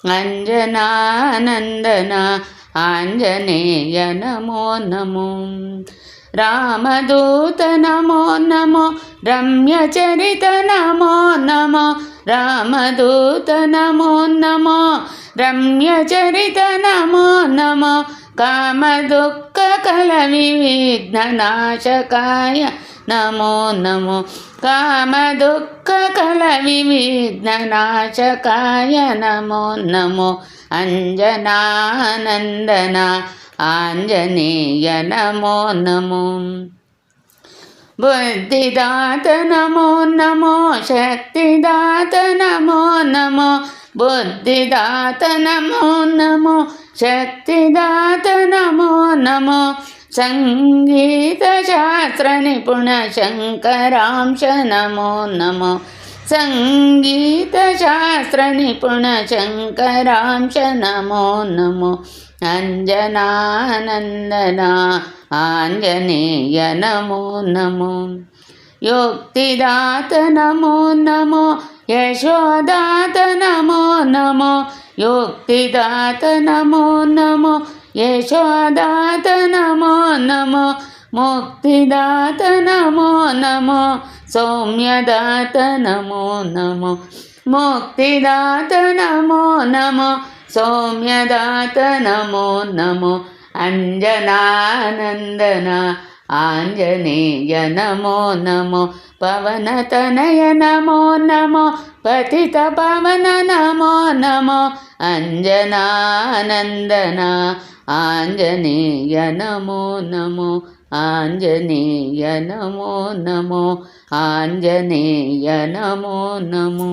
అంజనానందన ఆంజనేయ నమో నమో రామదూత నమో నమో రమ్యచరిత నమో నమో రామదూత నమో నమో రమ్యచరిత నమో నమో కామదుఃఖ కల విఘ్ననాశకాయ నమో నమో కామదుఃఖ కల విఘ్ననాశకాయ నమో నమో అంజనానందన ఆంజనేయ నమో నమో బుద్ధిదాత నమో నమో శక్తిదాత నమో నమో బుద్ధిదాత నమో నమో శక్తిదాత నమో నమో సంగీత శాస్త్ర నిపుణ శంకరాంశ నమో నమో సంగీత శాస్త్ర నిపుణ శంకరాంశ నమో నమో అంజనానందన ఆంజనేయ నమో నమో యుక్తిదాత నమో నమో యశోదాత నమో నమో యుక్తిదాత నమో నమో యశోదాత నమో నమో ముక్తిదాత నమో నమో సౌమ్యదాత నమో నమో ముక్తిదాత నమో నమో సౌమ్యదాత నమో నమో అంజనానందన ఆంజనేయ నమో నమో పవనతనయ నమో నమో పతిత పవన నమో నమో అంజనానందన ఆంజనేయ నమో నమో ఆంజనేయ నమో నమో ఆంజనేయ నమో నమో